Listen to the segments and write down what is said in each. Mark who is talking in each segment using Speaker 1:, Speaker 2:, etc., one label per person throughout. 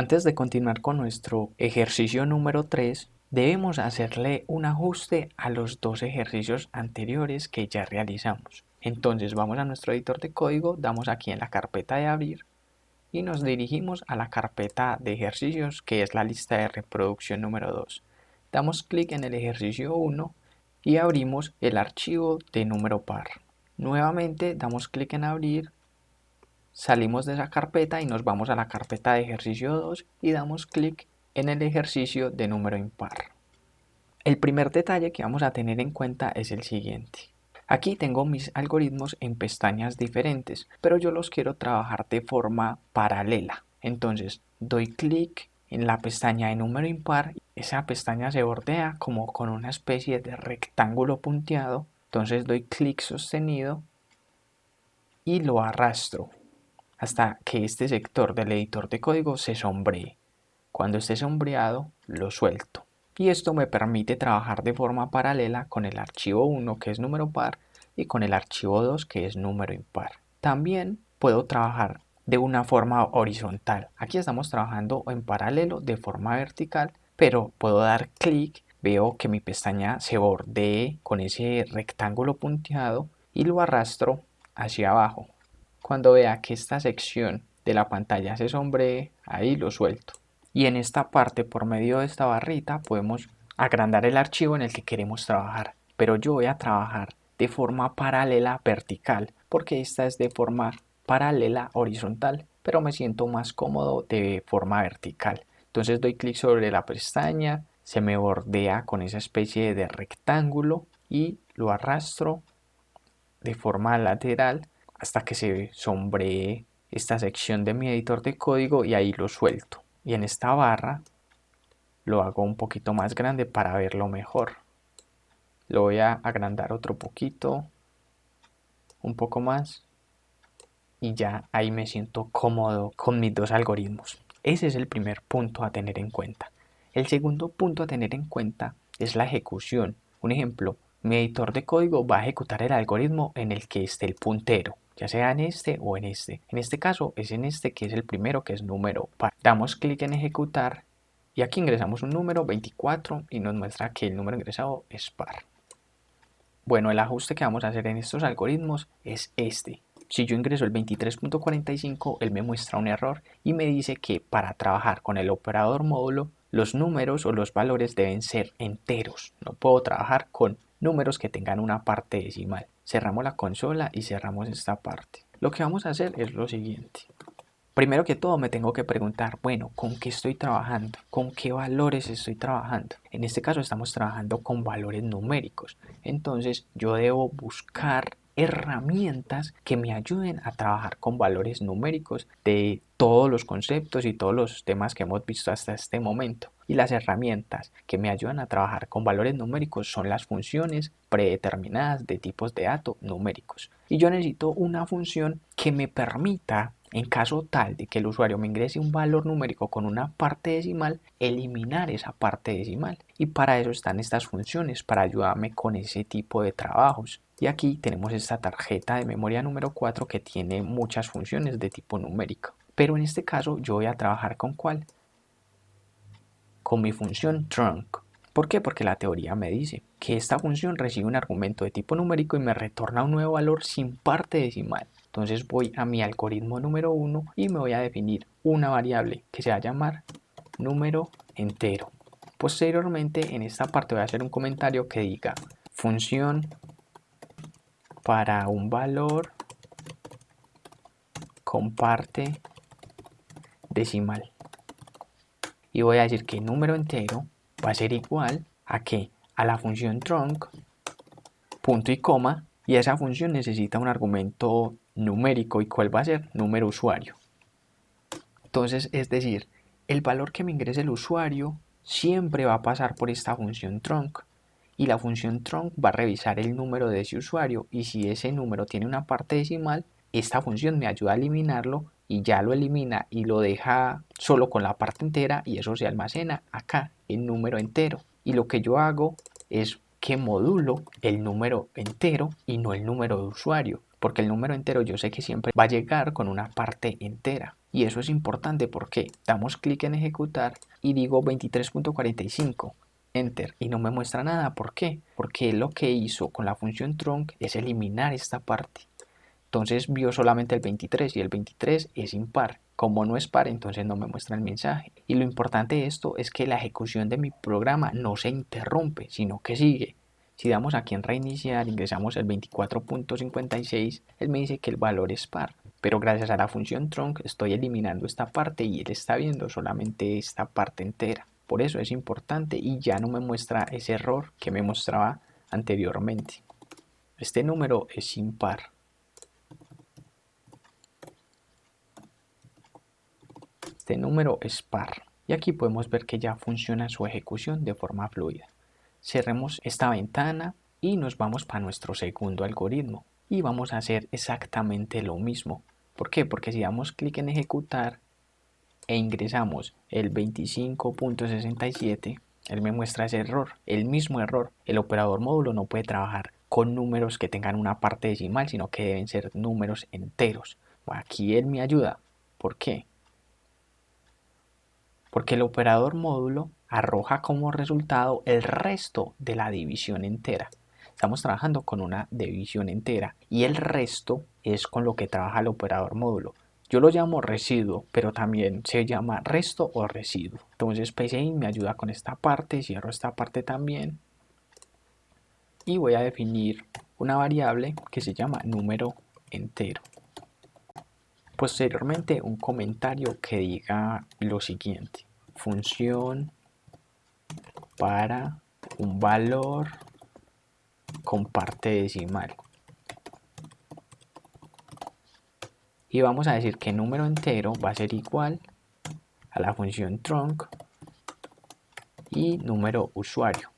Speaker 1: Antes de continuar con nuestro ejercicio número 3, debemos hacerle un ajuste a los dos ejercicios anteriores que ya realizamos. Entonces vamos a nuestro editor de código, damos aquí en la carpeta de abrir y nos dirigimos a la carpeta de ejercicios que es la lista de reproducción número 2. Damos clic en el ejercicio 1 y abrimos el archivo de número par. Nuevamente damos clic en abrir. Salimos de esa carpeta y nos vamos a la carpeta de ejercicio 2 y damos clic en el ejercicio de número impar. El primer detalle que vamos a tener en cuenta es el siguiente. Aquí tengo mis algoritmos en pestañas diferentes, pero yo los quiero trabajar de forma paralela. Entonces doy clic en la pestaña de número impar, esa pestaña se bordea como con una especie de rectángulo punteado, entonces doy clic sostenido y lo arrastro hasta que este sector del editor de código se sombree. Cuando esté sombreado, lo suelto. Y esto me permite trabajar de forma paralela con el archivo 1, que es número par, y con el archivo 2, que es número impar. También puedo trabajar de una forma horizontal. Aquí estamos trabajando en paralelo de forma vertical, pero puedo dar clic, veo que mi pestaña se bordee con ese rectángulo punteado y lo arrastro hacia abajo. Cuando vea que esta sección de la pantalla se sombree, ahí lo suelto. Y en esta parte, por medio de esta barrita, podemos agrandar el archivo en el que queremos trabajar. Pero yo voy a trabajar de forma paralela vertical, porque esta es de forma paralela horizontal, pero me siento más cómodo de forma vertical. Entonces doy clic sobre la pestaña, se me bordea con esa especie de rectángulo y lo arrastro de forma lateral hasta que se sombree esta sección de mi editor de código y ahí lo suelto. Y en esta barra lo hago un poquito más grande para verlo mejor. Lo voy a agrandar otro poquito, un poco más, y ya ahí me siento cómodo con mis dos algoritmos. Ese es el primer punto a tener en cuenta. El segundo punto a tener en cuenta es la ejecución. Un ejemplo, mi editor de código va a ejecutar el algoritmo en el que esté el puntero, ya sea en este o en este. En este caso es en este que es el primero, que es número par. Damos clic en ejecutar y aquí ingresamos un número 24 y nos muestra que el número ingresado es par. Bueno, el ajuste que vamos a hacer en estos algoritmos es este. Si yo ingreso el 23.45, él me muestra un error y me dice que para trabajar con el operador módulo, los números o los valores deben ser enteros. No puedo trabajar con números que tengan una parte decimal. Cerramos la consola y cerramos esta parte. Lo que vamos a hacer es lo siguiente. Primero que todo me tengo que preguntar, bueno, ¿con qué estoy trabajando? ¿Con qué valores estoy trabajando? En este caso estamos trabajando con valores numéricos. Entonces yo debo buscar herramientas que me ayuden a trabajar con valores numéricos de todos los conceptos y todos los temas que hemos visto hasta este momento. Y las herramientas que me ayudan a trabajar con valores numéricos son las funciones predeterminadas de tipos de datos numéricos. Y yo necesito una función que me permita, en caso tal de que el usuario me ingrese un valor numérico con una parte decimal, eliminar esa parte decimal. Y para eso están estas funciones, para ayudarme con ese tipo de trabajos. Y aquí tenemos esta tarjeta de memoria número 4 que tiene muchas funciones de tipo numérico. Pero en este caso yo voy a trabajar ¿con cuál? Con mi función trunc. ¿Por qué? Porque la teoría me dice que esta función recibe un argumento de tipo numérico y me retorna un nuevo valor sin parte decimal. Entonces voy a mi algoritmo número 1 y me voy a definir una variable que se va a llamar número entero. Posteriormente en esta parte voy a hacer un comentario que diga función para un valor con parte decimal. Y voy a decir que el número entero va a ser igual a que a la función trunc, punto y coma, y esa función necesita un argumento numérico. ¿Y cuál va a ser? Número usuario. Entonces, es decir, el valor que me ingrese el usuario siempre va a pasar por esta función trunc. Y la función trunc va a revisar el número de ese usuario y si ese número tiene una parte decimal, esta función me ayuda a eliminarlo y ya lo elimina y lo deja solo con la parte entera y eso se almacena acá en número entero. Y lo que yo hago es que modulo el número entero y no el número de usuario, porque el número entero yo sé que siempre va a llegar con una parte entera. Y eso es importante porque damos clic en ejecutar y digo 23.45, enter, y no me muestra nada. ¿Por qué? Porque lo que hizo con la función trunc es eliminar esta parte. Entonces vio solamente el 23 y el 23 es impar. Como no es par, entonces no me muestra el mensaje. Y lo importante de esto es que la ejecución de mi programa no se interrumpe, sino que sigue. Si damos aquí en reiniciar, ingresamos el 24.56, él me dice que el valor es par. Pero gracias a la función trunc estoy eliminando esta parte y él está viendo solamente esta parte entera. Por eso es importante y ya no me muestra ese error que me mostraba anteriormente. Este número es impar. Este número es par. Y aquí podemos ver que ya funciona su ejecución de forma fluida. Cerremos esta ventana y nos vamos para nuestro segundo algoritmo. Y vamos a hacer exactamente lo mismo. ¿Por qué? Porque si damos clic en ejecutar e ingresamos el 25.67, él me muestra ese error, el mismo error. El operador módulo no puede trabajar con números que tengan una parte decimal, sino que deben ser números enteros. Aquí él me ayuda. ¿Por qué? Porque el operador módulo arroja como resultado el resto de la división entera. Estamos trabajando con una división entera y el resto es con lo que trabaja el operador módulo. Yo lo llamo residuo, pero también se llama resto o residuo. Entonces PCI me ayuda con esta parte, cierro esta parte también y voy a definir una variable que se llama número entero. Posteriormente un comentario que diga lo siguiente: función para un valor con parte decimal. Y vamos a decir que número entero va a ser igual a la función trunc y número usuario,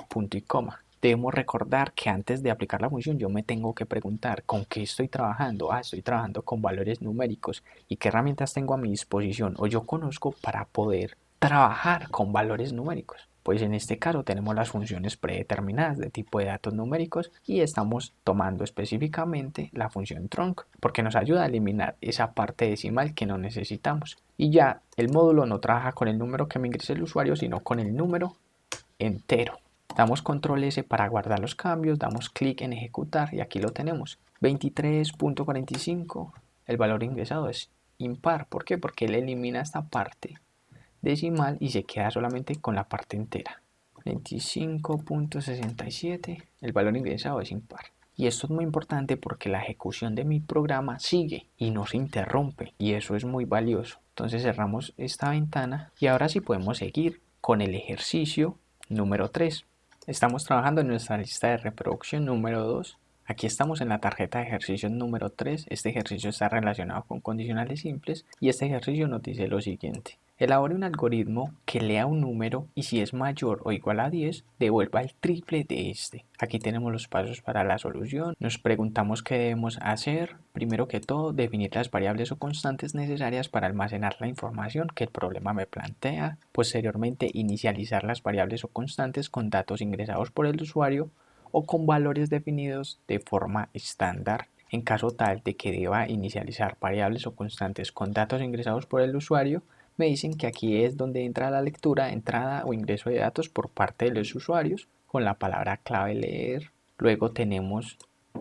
Speaker 1: punto y coma. Debemos recordar que antes de aplicar la función yo me tengo que preguntar con qué estoy trabajando. Estoy trabajando con valores numéricos y qué herramientas tengo a mi disposición o yo conozco para poder trabajar con valores numéricos. Pues en este caso tenemos las funciones predeterminadas de tipo de datos numéricos y estamos tomando específicamente la función trunc porque nos ayuda a eliminar esa parte decimal que no necesitamos. Y ya el módulo no trabaja con el número que me ingrese el usuario, sino con el número entero. Damos control S para guardar los cambios, damos clic en ejecutar y aquí lo tenemos. 23.45, el valor ingresado es impar. ¿Por qué? Porque él elimina esta parte decimal y se queda solamente con la parte entera. 25.67, el valor ingresado es impar. Y esto es muy importante porque la ejecución de mi programa sigue y no se interrumpe y eso es muy valioso. Entonces cerramos esta ventana y ahora sí podemos seguir con el ejercicio número 3. Estamos trabajando en nuestra lista de reproducción número 2. Aquí estamos en la tarjeta de ejercicio número 3. Este ejercicio está relacionado con condicionales simples y este ejercicio nos dice lo siguiente: elabore un algoritmo que lea un número y si es mayor o igual a 10, devuelva el triple de este. Aquí tenemos los pasos para la solución. Nos preguntamos qué debemos hacer. Primero que todo, definir las variables o constantes necesarias para almacenar la información que el problema me plantea. Posteriormente, inicializar las variables o constantes con datos ingresados por el usuario o con valores definidos de forma estándar. En caso tal de que deba inicializar variables o constantes con datos ingresados por el usuario, me dicen que aquí es donde entra la lectura, entrada o ingreso de datos por parte de los usuarios con la palabra clave leer. Luego tenemos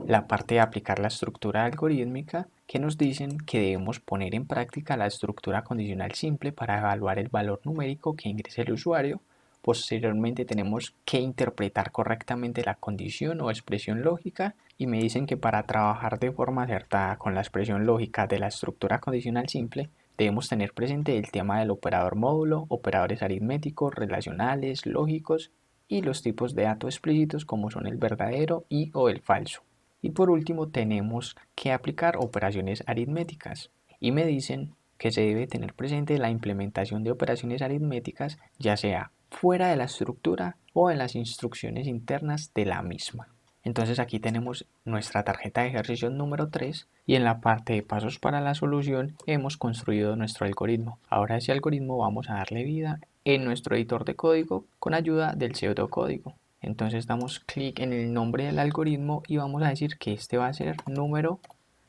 Speaker 1: la parte de aplicar la estructura algorítmica que nos dicen que debemos poner en práctica la estructura condicional simple para evaluar el valor numérico que ingrese el usuario. Posteriormente tenemos que interpretar correctamente la condición o expresión lógica y me dicen que para trabajar de forma acertada con la expresión lógica de la estructura condicional simple debemos tener presente el tema del operador módulo, operadores aritméticos, relacionales, lógicos y los tipos de datos explícitos como son el verdadero y o el falso. Y por último tenemos que aplicar operaciones aritméticas y me dicen que se debe tener presente la implementación de operaciones aritméticas ya sea fuera de la estructura o en las instrucciones internas de la misma. Entonces aquí tenemos nuestra tarjeta de ejercicio número 3 y en la parte de pasos para la solución hemos construido nuestro algoritmo. Ahora a ese algoritmo vamos a darle vida en nuestro editor de código con ayuda del pseudocódigo. Entonces damos clic en el nombre del algoritmo y vamos a decir que este va a ser número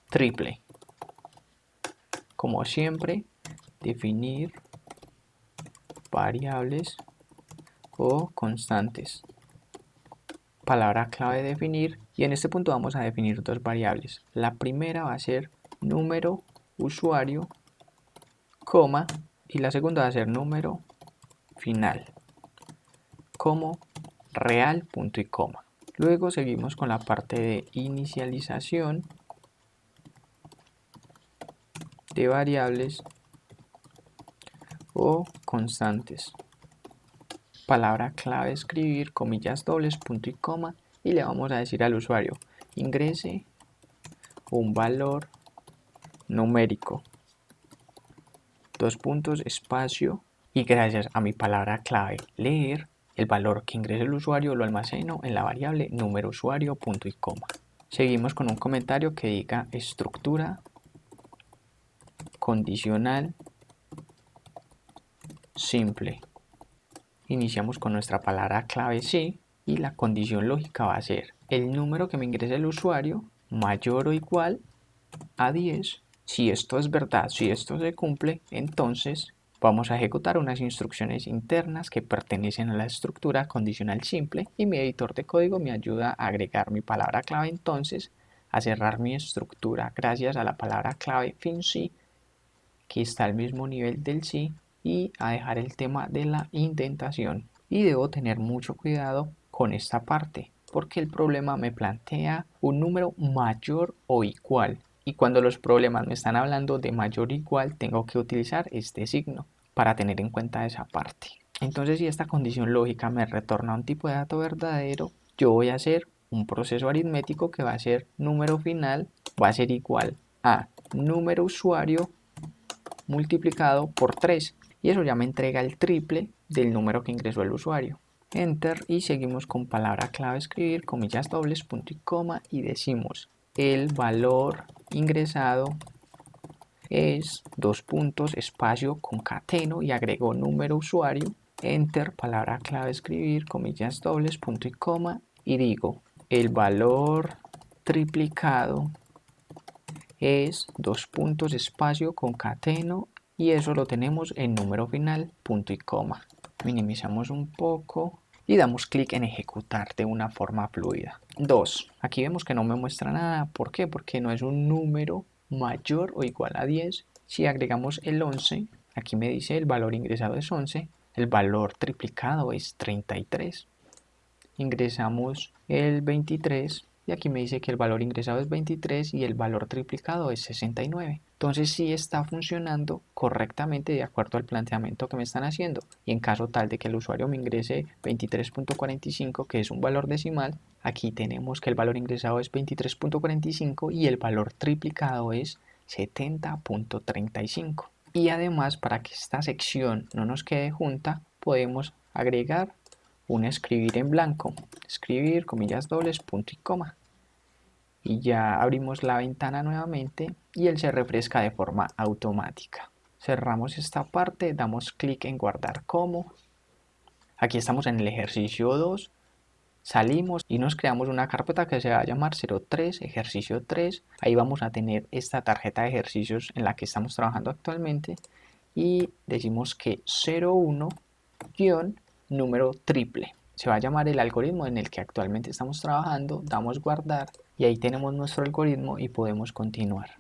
Speaker 1: triple. como siempre, definir variables o constantes. Palabra clave definir, y en este punto vamos a definir dos variables. La primera va a ser número usuario, coma, y la segunda va a ser número final, como real, punto y coma. Luego seguimos con la parte de inicialización de variables o constantes. Palabra clave escribir, comillas dobles, punto y coma, y le vamos a decir al usuario, ingrese un valor numérico, dos puntos, espacio, y gracias a mi palabra clave leer, el valor que ingrese el usuario lo almaceno en la variable número usuario, punto y coma. Seguimos con un comentario que diga estructura condicional simple. Iniciamos con nuestra palabra clave sí, y la condición lógica va a ser el número que me ingrese el usuario mayor o igual a 10. Si esto es verdad, si esto se cumple, entonces vamos a ejecutar unas instrucciones internas que pertenecen a la estructura condicional simple, y mi editor de código me ayuda a agregar mi palabra clave, entonces a cerrar mi estructura gracias a la palabra clave fin_si, que está al mismo nivel del sí, y a dejar el tema de la indentación. Y debo tener mucho cuidado con esta parte, porque el problema me plantea un número mayor o igual, y cuando los problemas me están hablando de mayor o igual tengo que utilizar este signo para tener en cuenta esa parte. Entonces, si esta condición lógica me retorna un tipo de dato verdadero, yo voy a hacer un proceso aritmético que va a ser número final va a ser igual a número usuario multiplicado por 3, y eso ya me entrega el triple del número que ingresó el usuario. Enter, y seguimos con palabra clave escribir, comillas dobles, punto y coma, y decimos el valor ingresado es dos puntos, espacio, concateno, y agrego número usuario. Enter, palabra clave escribir, comillas dobles, punto y coma, y digo el valor triplicado es dos puntos, espacio, concateno, y eso lo tenemos en número final, punto y coma. Minimizamos un poco y damos clic en ejecutar de una forma fluida. 2. Aquí vemos que no me muestra nada. ¿Por qué? Porque no es un número mayor o igual a 10. Si agregamos el 11, aquí me dice el valor ingresado es 11, el valor triplicado es 33. Ingresamos el 23 y aquí me dice que el valor ingresado es 23 y el valor triplicado es 69. Entonces sí está funcionando correctamente de acuerdo al planteamiento que me están haciendo. Y en caso tal de que el usuario me ingrese 23.45, que es un valor decimal, aquí tenemos que el valor ingresado es 23.45 y el valor triplicado es 70.35. Y además, para que esta sección no nos quede junta, podemos agregar un escribir en blanco, escribir, comillas dobles, punto y coma, y ya abrimos la ventana nuevamente y él se refresca de forma automática. Cerramos esta parte, damos clic en guardar como. Aquí estamos en el ejercicio 2, salimos y nos creamos una carpeta que se va a llamar 03 ejercicio 3. Ahí vamos a tener esta tarjeta de ejercicios en la que estamos trabajando actualmente, y decimos que 01 número triple. Se va a llamar el algoritmo en el que actualmente estamos trabajando, damos guardar y ahí tenemos nuestro algoritmo y podemos continuar.